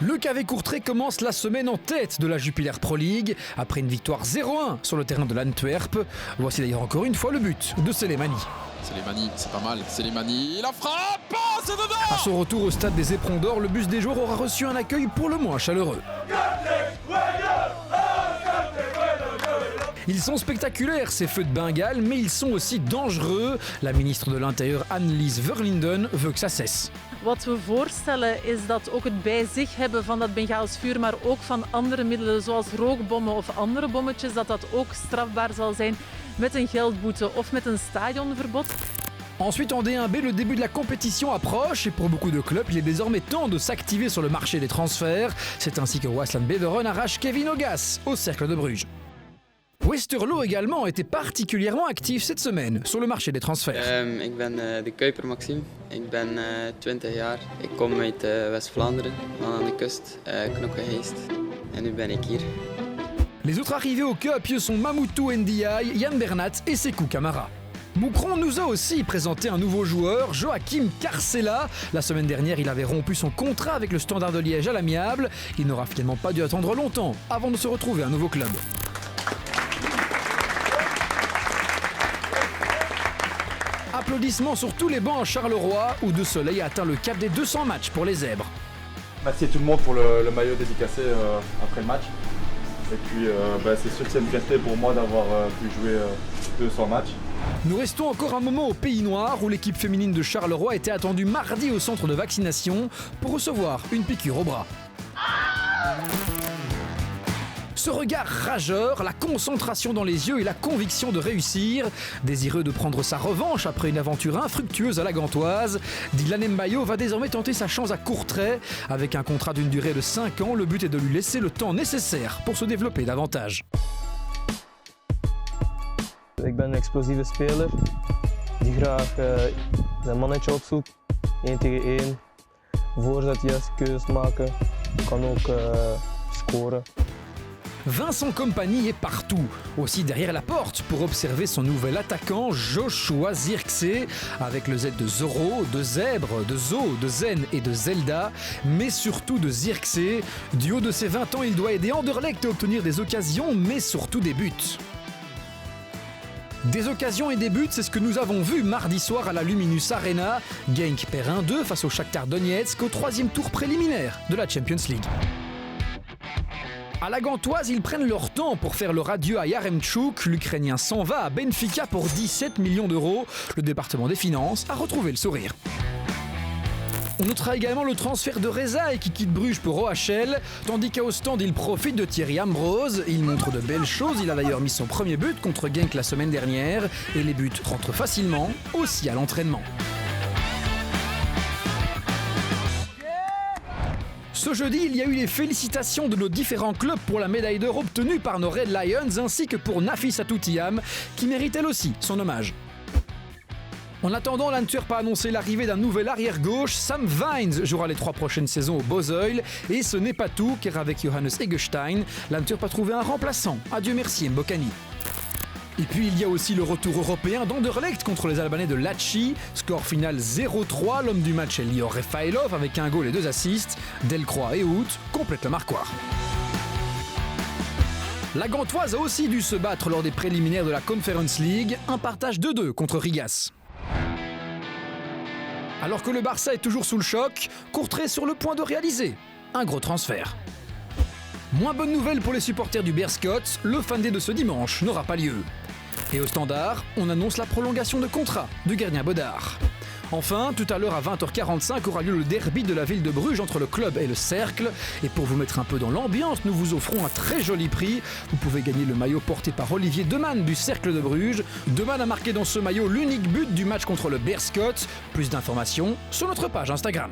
Le KV Courtrai commence la semaine en tête de la Jupiler Pro League après une victoire 0-1 sur le terrain de l'Antwerp. Voici d'ailleurs encore une fois le but de Selemani. Selemani, c'est pas mal. Selemani, la frappe, c'est dedans. À son retour au stade des Éperons d'Or, le bus des joueurs aura reçu un accueil pour le moins chaleureux. Ils sont spectaculaires, ces feux de Bengale, mais ils sont aussi dangereux. La ministre de l'Intérieur Annelies Verlinden veut que ça cesse. Wat we voorstellen is dat ook het bij zich hebben van dat Bengaals vuur, maar ook van andere middelen zoals rookbommen of andere bommetjes, dat ook strafbaar zal zijn met een geldboete of met een stadionverbod. Ensuite, en D1B, le début de la compétition approche et pour beaucoup de clubs, il est désormais temps de s'activer sur le marché des transferts. C'est ainsi que Waasland Beveren arrache Kevin Ogas au Cercle de Bruges. Westerlo également était particulièrement actif cette semaine sur le marché des transferts. Ik ben de Kuiper Maxime, ik ben 20 jaar. Ik kom uit West-Vlaanderen, aan de kust, Knokkeheist. En nu ben ik hier. Les autres arrivés au Kuipje sont Mamoutou Ndiaye, Yann Bernat et Sekou Camara. Moucron nous a aussi présenté un nouveau joueur, Joachim Carcella. La semaine dernière, il avait rompu son contrat avec le Standard de Liège à l'amiable. Il n'aura finalement pas dû attendre longtemps avant de se retrouver à un nouveau club. Applaudissements sur tous les bancs à Charleroi, où De Soleil a atteint le cap des 200 matchs pour les Zèbres. Merci à tout le monde pour le maillot dédicacé après le match. Et puis c'est sûr que c'est une fierté pour moi d'avoir pu jouer 200 matchs. Nous restons encore un moment au Pays Noir, où l'équipe féminine de Charleroi était attendue mardi au centre de vaccination pour recevoir une piqûre au bras. Ce regard rageur, la concentration dans les yeux et la conviction de réussir. Désireux de prendre sa revanche après une aventure infructueuse à la Gantoise, Dylan Mbayo va désormais tenter sa chance à Courtrai. Avec un contrat d'une durée de 5 ans, le but est de lui laisser le temps nécessaire pour se développer davantage. Ik ben een explosieve speler die graag zijn mannetje opzoekt, 1 tegen 1, voorzet, juiste keuzes maken, kan ook scoren. Vincent Kompany est partout, aussi derrière la porte, pour observer son nouvel attaquant Joshua Zirkzee, avec le Z de Zorro, de Zèbre, de Zo, de Zen et de Zelda, mais surtout de Zirkzee. Du haut de ses 20 ans, il doit aider Anderlecht à obtenir des occasions, mais surtout des buts. Des occasions et des buts, c'est ce que nous avons vu mardi soir à la Luminus Arena. Genk perd 1-2 face au Shakhtar Donetsk au 3e tour préliminaire de la Champions League. À la Gantoise, ils prennent leur temps pour faire leur adieu à Yaremchuk. L'Ukrainien s'en va à Benfica pour 17 millions d'euros. Le département des finances a retrouvé le sourire. On notera également le transfert de Rezaï qui quitte Bruges pour OHL, tandis qu'à Ostende, il profite de Thierry Ambrose. Il montre de belles choses, il a d'ailleurs mis son premier but contre Genk la semaine dernière, et les buts rentrent facilement, aussi à l'entraînement. Ce jeudi, il y a eu les félicitations de nos différents clubs pour la médaille d'or obtenue par nos Red Lions, ainsi que pour Nafisa Toutiam, qui mérite elle aussi son hommage. En attendant, l'Antwerp a annoncé l'arrivée d'un nouvel arrière-gauche. Sam Vines jouera les 3 prochaines saisons au Bosuil. Et ce n'est pas tout, car avec Johannes Eggestein, l'Antwerp a trouvé un remplaçant. Adieu merci Mbokani. Et puis il y a aussi le retour européen d'Anderlecht contre les Albanais de Lecce. Score final 0-3, l'homme du match est Lior Refailov avec un goal et 2 assists. Delcroix et Hout complètent le marquoir. La Gantoise a aussi dû se battre lors des préliminaires de la Conference League, un partage 2-2 contre Rigas. Alors que le Barça est toujours sous le choc, Courtrai est sur le point de réaliser un gros transfert. Moins bonne nouvelle pour les supporters du Beerschot, le Fan Day de ce dimanche n'aura pas lieu. Et au Standard, on annonce la prolongation de contrat de Gerdien Bodard. Enfin, tout à l'heure à 20h45 aura lieu le derby de la ville de Bruges entre le club et le Cercle. Et pour vous mettre un peu dans l'ambiance, nous vous offrons un très joli prix. Vous pouvez gagner le maillot porté par Olivier Deman du Cercle de Bruges. Deman a marqué dans ce maillot l'unique but du match contre le Beerschot. Plus d'informations sur notre page Instagram.